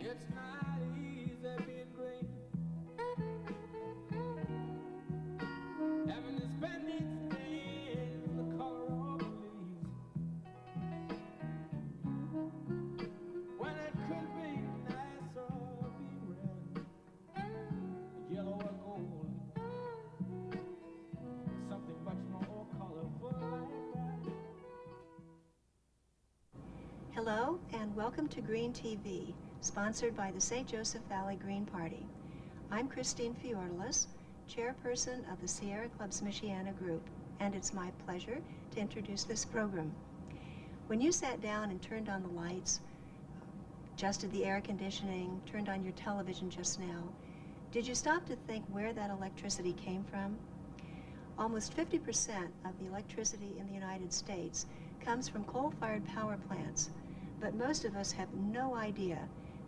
It's not easy being green. Having to spend each day in the color of the leaves. When it could be nicer being red, yellow or gold. Something much more colorful like that. Hello and welcome to GreenTV, sponsored by the St. Joseph Valley Green Party. I'm Christine Fiordalis, chairperson of the Sierra Club's Michiana group, and it's my pleasure to introduce this program. When you sat down and turned on the lights, adjusted the air conditioning, turned on your television just now, did you stop to think where that electricity came from? Almost 50% of the electricity in the United States comes from coal-fired power plants, but most of us have no idea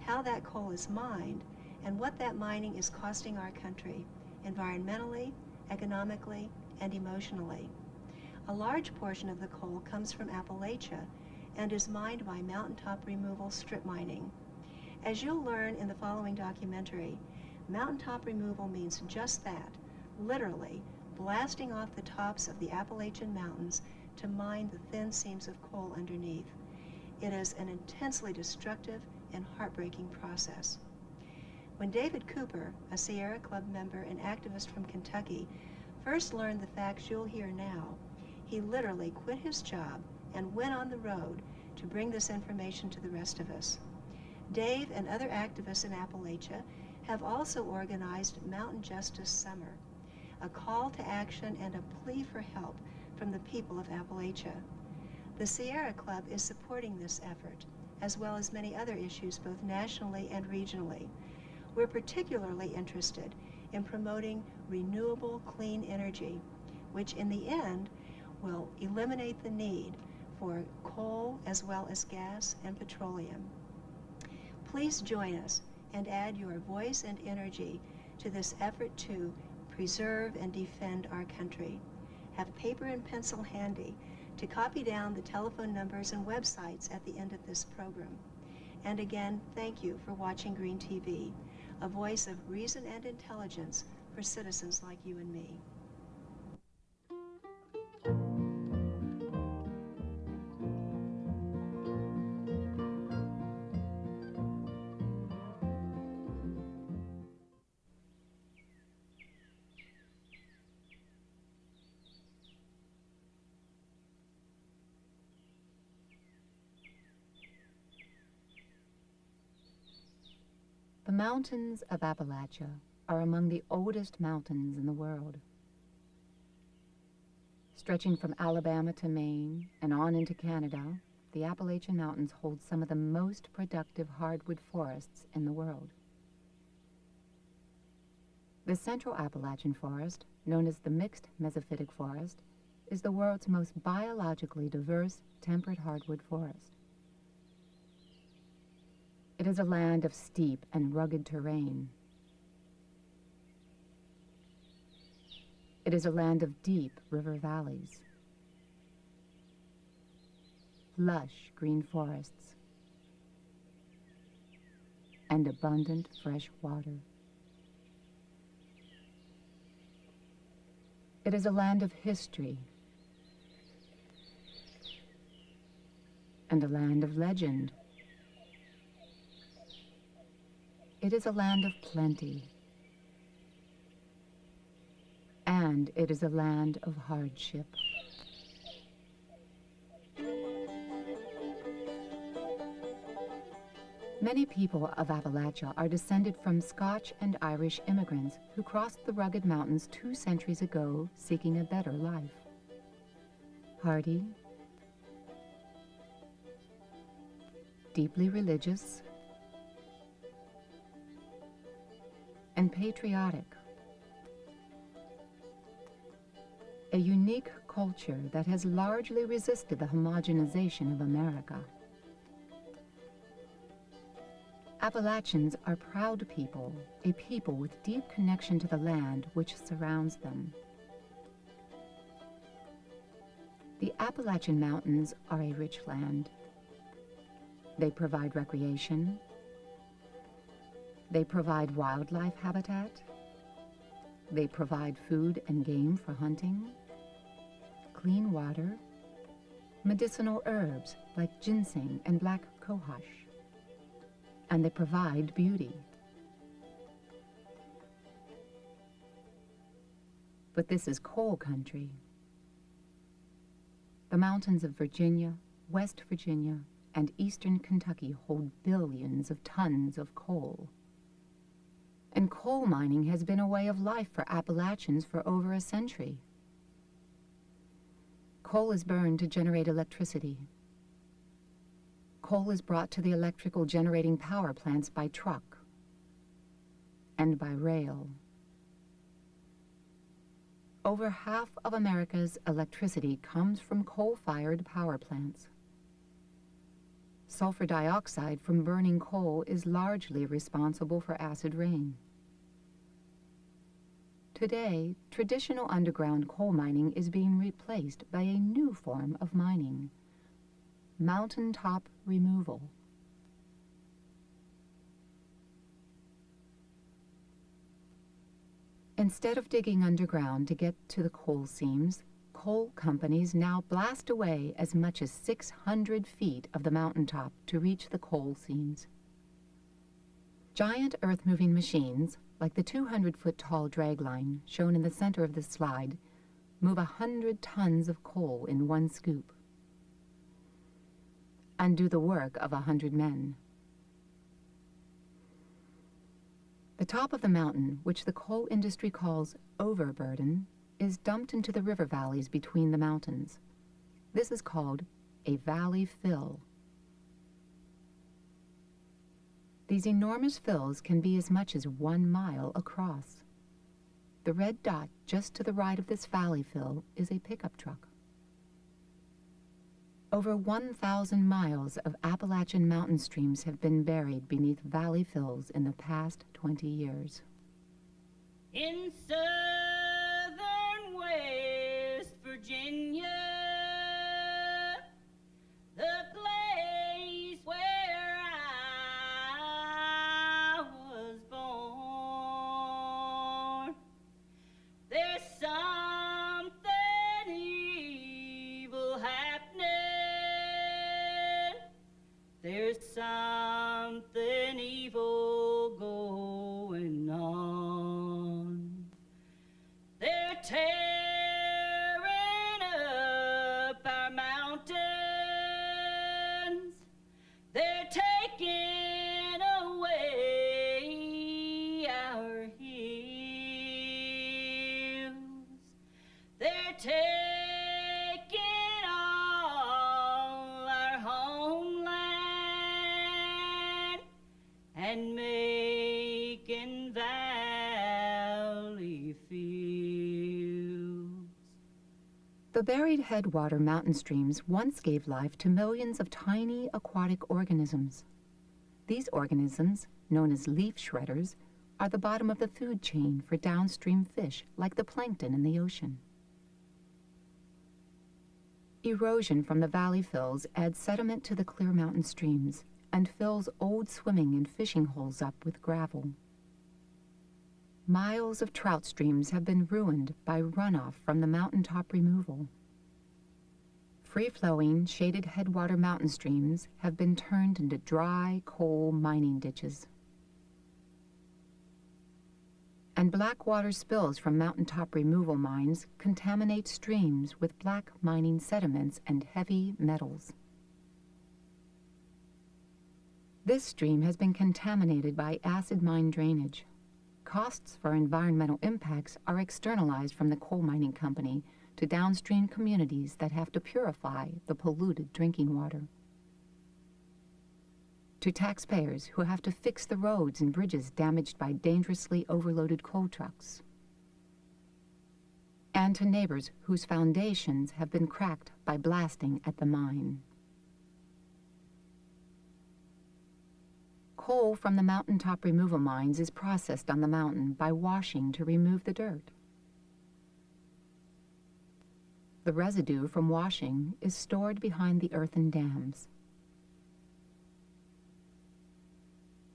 how that coal is mined and what that mining is costing our country, environmentally, economically, and emotionally. A large portion of the coal comes from Appalachia and is mined by mountaintop removal strip mining. As you'll learn in the following documentary, mountaintop removal means just that, literally blasting off the tops of the Appalachian Mountains to mine the thin seams of coal underneath. It is an intensely destructive and heartbreaking process. When David Cooper, a Sierra Club member and activist from Kentucky, first learned the facts you'll hear now, he literally quit his job and went on the road to bring this information to the rest of us. Dave and other activists in Appalachia have also organized Mountain Justice Summer, a call to action and a plea for help from the people of Appalachia. The Sierra Club is supporting this effort, as well as many other issues both nationally and regionally. We're particularly interested in promoting renewable clean energy, which in the end will eliminate the need for coal as well as gas and petroleum. Please join us and add your voice and energy to this effort to preserve and defend our country. Have paper and pencil handy to copy down the telephone numbers and websites at the end of this program. And again, thank you for watching GreenTV, a voice of reason and intelligence for citizens like you and me. The mountains of Appalachia are among the oldest mountains in the world. Stretching from Alabama to Maine and on into Canada, the Appalachian Mountains hold some of the most productive hardwood forests in the world. The Central Appalachian Forest, known as the Mixed Mesophytic Forest, is the world's most biologically diverse temperate hardwood forest. It is a land of steep and rugged terrain. It is a land of deep river valleys, lush green forests, and abundant fresh water. It is a land of history and a land of legend. It is a land of plenty, and it is a land of hardship. Many people of Appalachia are descended from Scotch and Irish immigrants who crossed the rugged mountains 2 centuries ago seeking a better life. Hardy, deeply religious, and patriotic. A unique culture that has largely resisted the homogenization of America. Appalachians are proud people, a people with deep connection to the land which surrounds them. The Appalachian Mountains are a rich land. They provide recreation. They provide wildlife habitat. They provide food and game for hunting, clean water, medicinal herbs like ginseng and black cohosh, and they provide beauty. But this is coal country. The mountains of Virginia, West Virginia, and eastern Kentucky hold billions of tons of coal. And coal mining has been a way of life for Appalachians for over a century. Coal is burned to generate electricity. Coal is brought to the electrical generating power plants by truck and by rail. Over half of America's electricity comes from coal-fired power plants. Sulfur dioxide from burning coal is largely responsible for acid rain. Today, traditional underground coal mining is being replaced by a new form of mining, mountaintop removal. Instead of digging underground to get to the coal seams, coal companies now blast away as much as 600 feet of the mountaintop to reach the coal seams. Giant earth-moving machines, like the 200-foot-tall dragline shown in the center of this slide, move 100 tons of coal in one scoop and do the work of 100 men. The top of the mountain, which the coal industry calls overburden, is dumped into the river valleys between the mountains. This is called a valley fill. These enormous fills can be as much as 1 mile across. The red dot just to the right of this valley fill is a pickup truck. Over 1,000 miles of Appalachian mountain streams have been buried beneath valley fills in the past 20 years. In southern West Virginia, the place where I was born, there's something evil happening. There's something evil going on. They're tearing up our mountains. They're taking away our hills. They're taking all our homeland and making valley fields. The buried headwater mountain streams once gave life to millions of tiny aquatic organisms. These organisms, known as leaf shredders, are the bottom of the food chain for downstream fish like the plankton in the ocean. Erosion from the valley fills adds sediment to the clear mountain streams and fills old swimming and fishing holes up with gravel. Miles of trout streams have been ruined by runoff from the mountaintop removal. Free-flowing, shaded headwater mountain streams have been turned into dry coal mining ditches. And black water spills from mountaintop removal mines contaminate streams with black mining sediments and heavy metals. This stream has been contaminated by acid mine drainage. Costs for environmental impacts are externalized from the coal mining company to downstream communities that have to purify the polluted drinking water. To taxpayers who have to fix the roads and bridges damaged by dangerously overloaded coal trucks. And to neighbors whose foundations have been cracked by blasting at the mine. Coal from the mountaintop removal mines is processed on the mountain by washing to remove the dirt. The residue from washing is stored behind the earthen dams.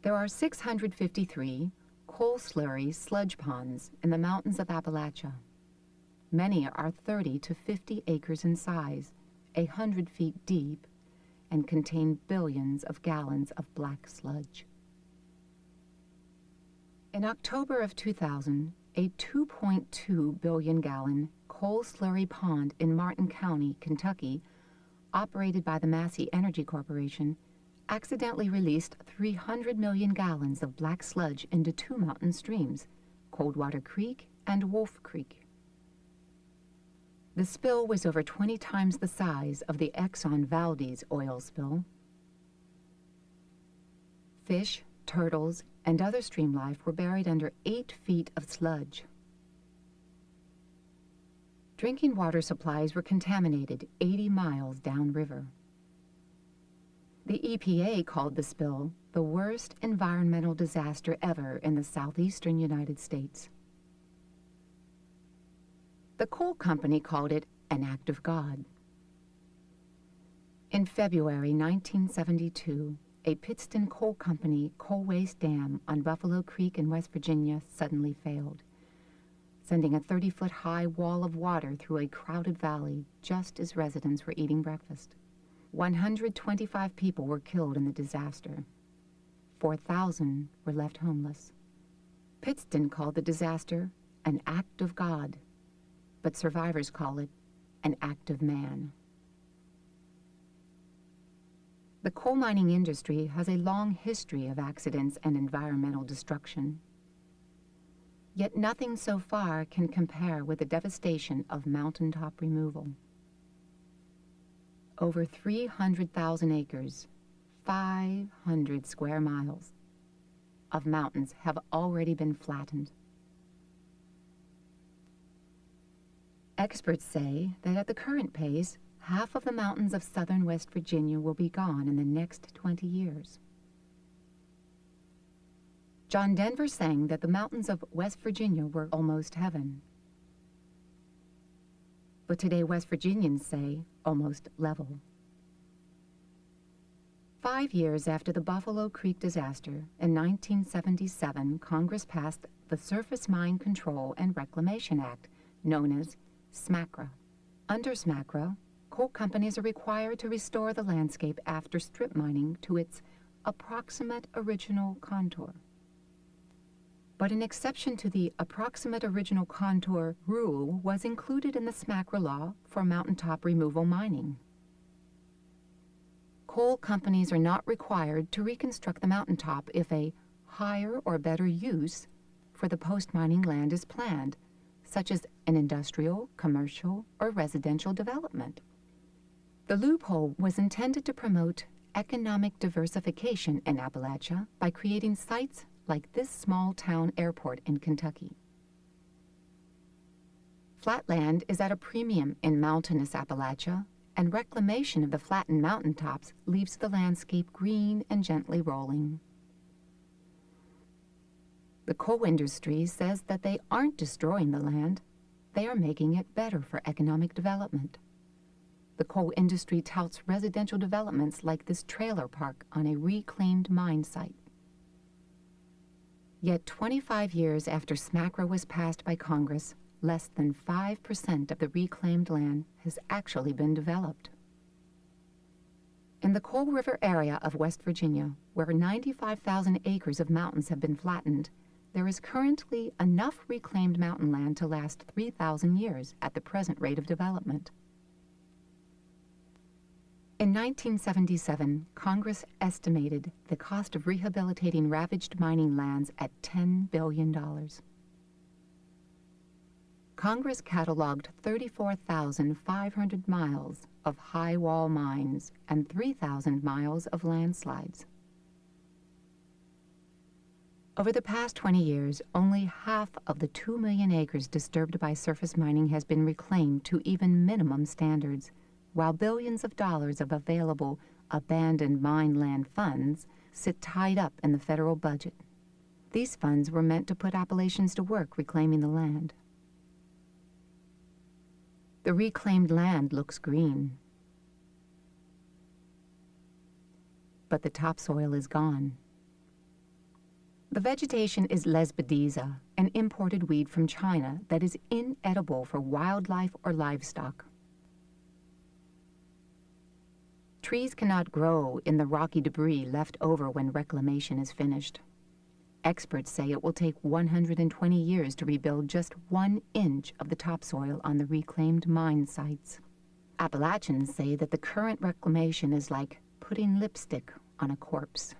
There are 653 coal slurry sludge ponds in the mountains of Appalachia. Many are 30 to 50 acres in size, 100 feet deep, and contain billions of gallons of black sludge. In October of 2000, a 2.2 billion gallon coal slurry pond in Martin County, Kentucky, operated by the Massey Energy Corporation, accidentally released 300 million gallons of black sludge into two mountain streams, Coldwater Creek and Wolf Creek. The spill was over 20 times the size of the Exxon Valdez oil spill. Fish, turtles, and other stream life were buried under 8 feet of sludge. Drinking water supplies were contaminated 80 miles downriver. The EPA called the spill the worst environmental disaster ever in the southeastern United States. The coal company called it an act of God. In February 1972, a Pittston Coal Company coal waste dam on Buffalo Creek in West Virginia suddenly failed, sending a 30-foot-high wall of water through a crowded valley just as residents were eating breakfast. 125 people were killed in the disaster. 4,000 were left homeless. Pittston called the disaster an act of God, but survivors call it an act of man. The coal mining industry has a long history of accidents and environmental destruction. Yet nothing so far can compare with the devastation of mountaintop removal. Over 300,000 acres, 500 square miles of mountains have already been flattened. Experts say that at the current pace, half of the mountains of southern West Virginia will be gone in the next 20 years. John Denver sang that the mountains of West Virginia were almost heaven. But today West Virginians say almost level. 5 years after the Buffalo Creek disaster, in 1977, Congress passed the Surface Mine Control and Reclamation Act, known as SMCRA. Under SMCRA, coal companies are required to restore the landscape after strip mining to its approximate original contour. But an exception to the approximate original contour rule was included in the SMCRA law for mountaintop removal mining. Coal companies are not required to reconstruct the mountaintop if a higher or better use for the post-mining land is planned, such as an industrial, commercial, or residential development. The loophole was intended to promote economic diversification in Appalachia by creating sites like this small-town airport in Kentucky. Flatland is at a premium in mountainous Appalachia, and reclamation of the flattened mountaintops leaves the landscape green and gently rolling. The coal industry says that they aren't destroying the land, they are making it better for economic development. The coal industry touts residential developments like this trailer park on a reclaimed mine site. Yet 25 years after SMCRA was passed by Congress, less than 5% of the reclaimed land has actually been developed. In the Coal River area of West Virginia, where 95,000 acres of mountains have been flattened, there is currently enough reclaimed mountain land to last 3,000 years at the present rate of development. In 1977, Congress estimated the cost of rehabilitating ravaged mining lands at $10 billion. Congress cataloged 34,500 miles of high wall mines and 3,000 miles of landslides. Over the past 20 years, only half of the 2 million acres disturbed by surface mining has been reclaimed to even minimum standards, while billions of dollars of available abandoned mine land funds sit tied up in the federal budget. These funds were meant to put Appalachians to work reclaiming the land. The reclaimed land looks green, but the topsoil is gone. The vegetation is lesbedeza, an imported weed from China that is inedible for wildlife or livestock. Trees cannot grow in the rocky debris left over when reclamation is finished. Experts say it will take 120 years to rebuild just 1 inch of the topsoil on the reclaimed mine sites. Appalachians say that the current reclamation is like putting lipstick on a corpse.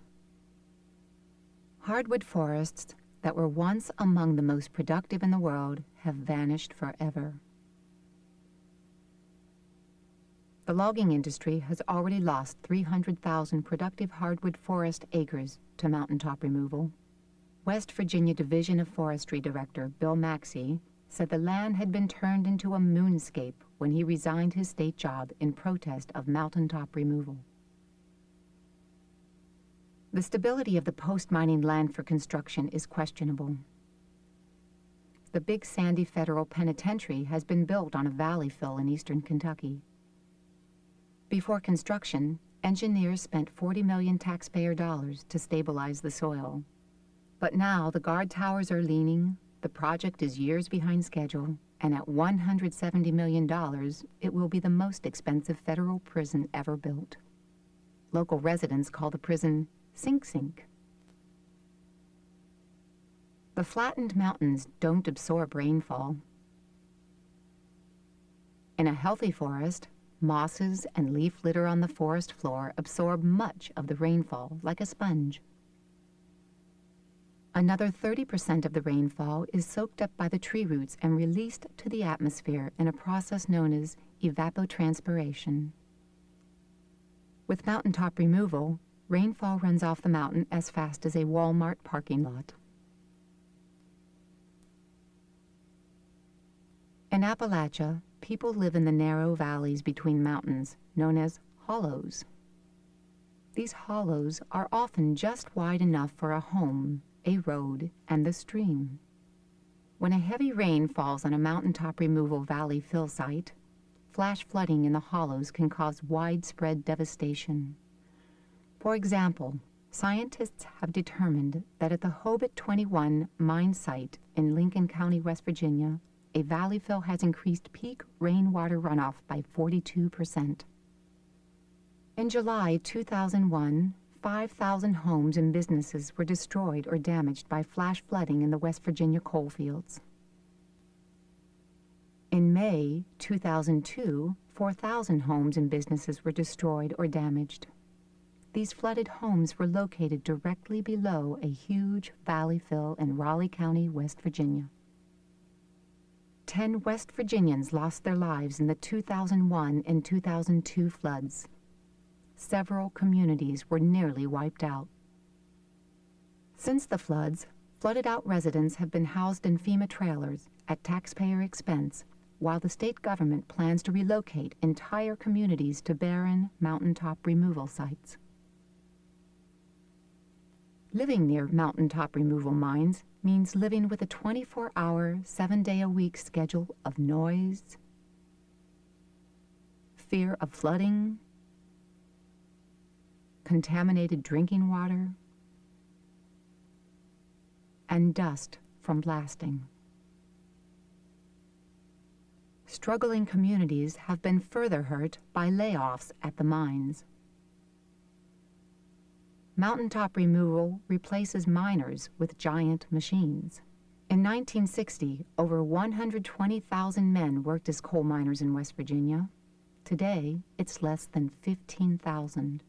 Hardwood forests that were once among the most productive in the world have vanished forever. The logging industry has already lost 300,000 productive hardwood forest acres to mountaintop removal. West Virginia Division of Forestry Director Bill Maxey said the land had been turned into a moonscape when he resigned his state job in protest of mountaintop removal. The stability of the post-mining land for construction is questionable. The Big Sandy Federal Penitentiary has been built on a valley fill in eastern Kentucky. Before construction, engineers spent $40 million taxpayer dollars to stabilize the soil. But now the guard towers are leaning, the project is years behind schedule, and at $170 million, it will be the most expensive federal prison ever built. Local residents call the prison Sink Sink. The flattened mountains don't absorb rainfall. In a healthy forest, mosses and leaf litter on the forest floor absorb much of the rainfall like a sponge. Another 30% of the rainfall is soaked up by the tree roots and released to the atmosphere in a process known as evapotranspiration. With mountaintop removal, rainfall runs off the mountain as fast as a Walmart parking lot. In Appalachia, people live in the narrow valleys between mountains, known as hollows. These hollows are often just wide enough for a home, a road, and the stream. When a heavy rain falls on a mountaintop removal valley fill site, flash flooding in the hollows can cause widespread devastation. For example, scientists have determined that at the Hobart 21 mine site in Lincoln County, West Virginia, a valley fill has increased peak rainwater runoff by 42%. In July 2001, 5,000 homes and businesses were destroyed or damaged by flash flooding in the West Virginia coal fields. In May 2002, 4,000 homes and businesses were destroyed or damaged. These flooded homes were located directly below a huge valley fill in Raleigh County, West Virginia. 10 West Virginians lost their lives in the 2001 and 2002 floods. Several communities were nearly wiped out. Since the floods, flooded-out residents have been housed in FEMA trailers at taxpayer expense, while the state government plans to relocate entire communities to barren mountaintop removal sites. Living near mountaintop removal mines means living with a 24-hour, 7-day-a-week schedule of noise, fear of flooding, contaminated drinking water, and dust from blasting. Struggling communities have been further hurt by layoffs at the mines. Mountaintop removal replaces miners with giant machines. In 1960, over 120,000 men worked as coal miners in West Virginia. Today, it's less than 15,000.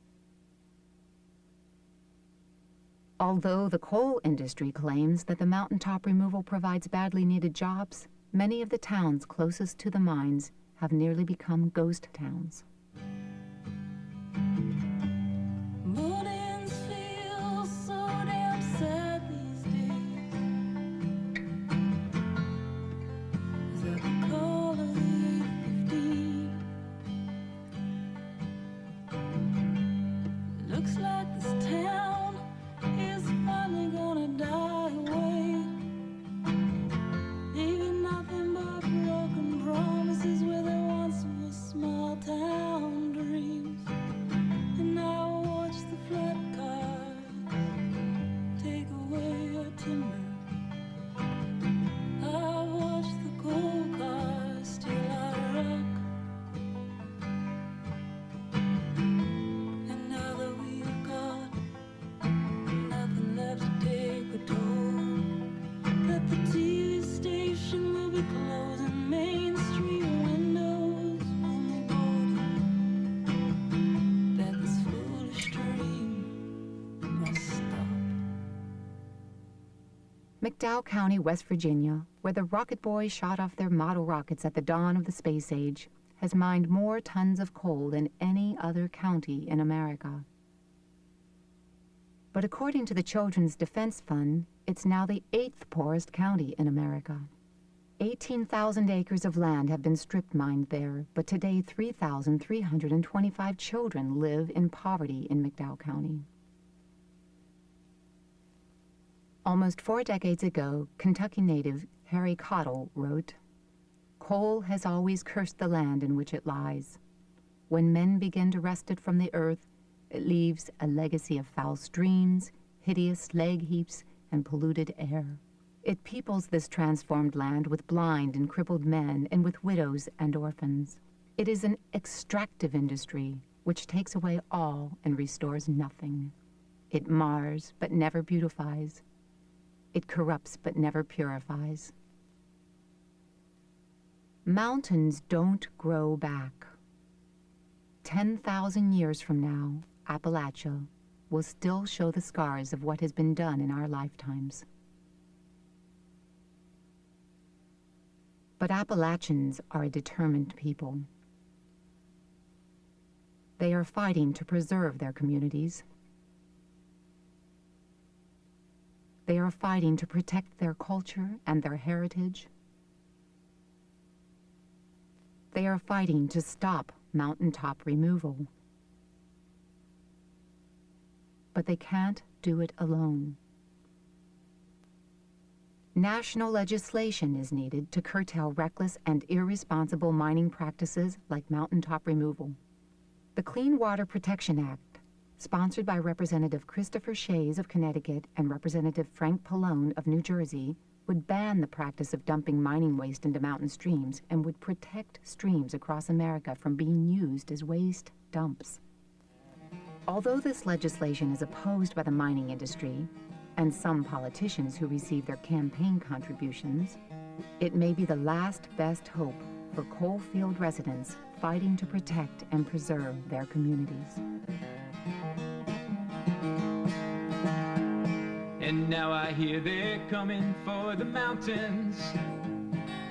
Although the coal industry claims that the mountaintop removal provides badly needed jobs, many of the towns closest to the mines have nearly become ghost towns. Mornings feel so damn sad these days. Is that the call of the 8:15? Looks like this town is finally gonna die away, leaving nothing but broken promises where there McDowell County, West Virginia, where the rocket boys shot off their model rockets at the dawn of the space age, has mined more tons of coal than any other county in America. But according to the Children's Defense Fund, it's now the 8th poorest county in America. 18,000 acres of land have been strip mined there, but today 3,325 children live in poverty in McDowell County. Almost 4 decades ago, Kentucky native Harry Cottle wrote, "Coal has always cursed the land in which it lies. When men begin to wrest it from the earth, it leaves a legacy of foul streams, hideous slag heaps, and polluted air. It peoples this transformed land with blind and crippled men and with widows and orphans. It is an extractive industry which takes away all and restores nothing. It mars but never beautifies. It corrupts but never purifies. Mountains don't grow back. 10,000 years from now, Appalachia will still show the scars of what has been done in our lifetimes. But Appalachians are a determined people. They are fighting to preserve their communities. They are fighting to protect their culture and their heritage. They are fighting to stop mountaintop removal. But they can't do it alone. National legislation is needed to curtail reckless and irresponsible mining practices like mountaintop removal. The Clean Water Protection Act, sponsored by Representative Christopher Shays of Connecticut and Representative Frank Pallone of New Jersey, would ban the practice of dumping mining waste into mountain streams and would protect streams across America from being used as waste dumps. Although this legislation is opposed by the mining industry and some politicians who receive their campaign contributions, it may be the last best hope for coalfield residents fighting to protect and preserve their communities. And now I hear they're coming for the mountains.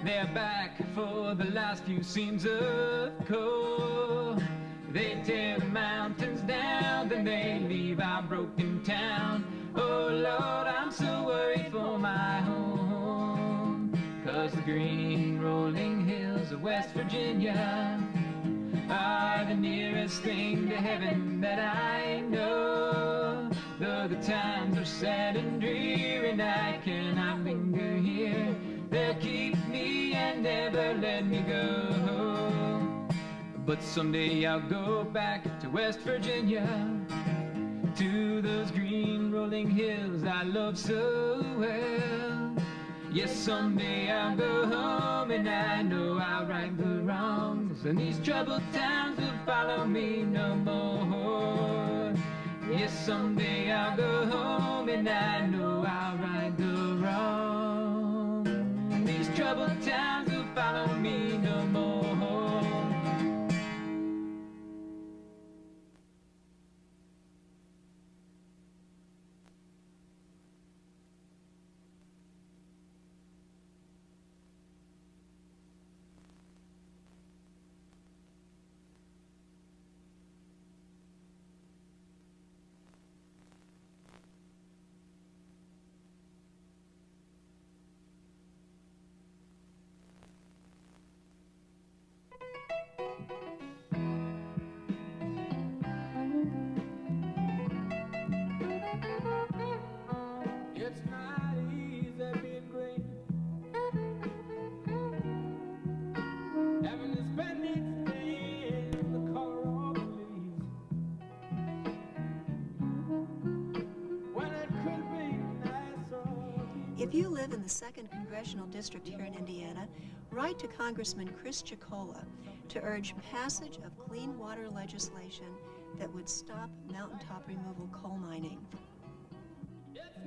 They're back for the last few seams of coal. They tear the mountains down, then they leave our broken town. Oh Lord, I'm so worried for my home, 'cause the green rolling hills of West Virginia are the nearest thing to heaven that I know. Though the times are sad and dreary and I cannot linger here, they'll keep me and never let me go. But someday I'll go back to West Virginia, to those green rolling hills I love so well. Yes, someday I'll go home and I know I'll right the wrongs, and these troubled times will follow me no more. Yes, someday I'll go home and I know I'll right the wrongs. These troubled times will follow me no more. It's not easy being green, having to spend each day in the color of the leaves, when it could be nicer. If you live in the 2nd Congressional District here in Indiana, write to Congressman Chris Chicola to urge passage of clean water legislation that would stop mountaintop removal coal mining. It's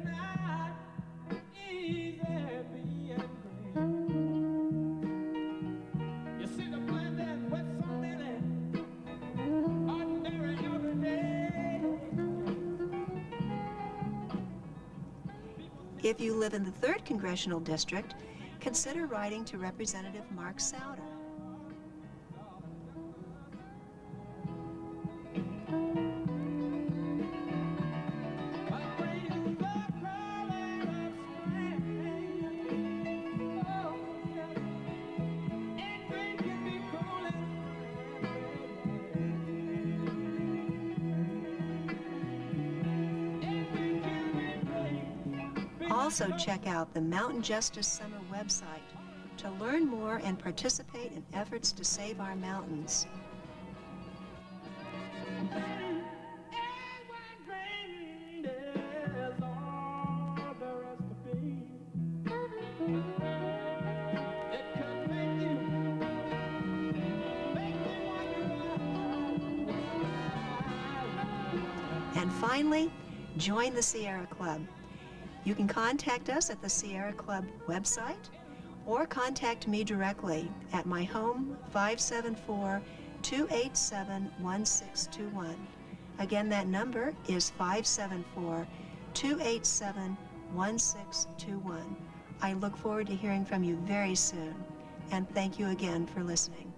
not easy being green. You see the blending with so many ordinary everyday. If you live in the 3rd Congressional District, consider writing to Representative Mark Souder. Also check out the Mountain Justice Summer website to learn more and participate in efforts to save our mountains. And finally, join the Sierra Club. You can contact us at the Sierra Club website or contact me directly at my home, 574-287-1621. Again, that number is 574-287-1621. I look forward to hearing from you very soon, and thank you again for listening.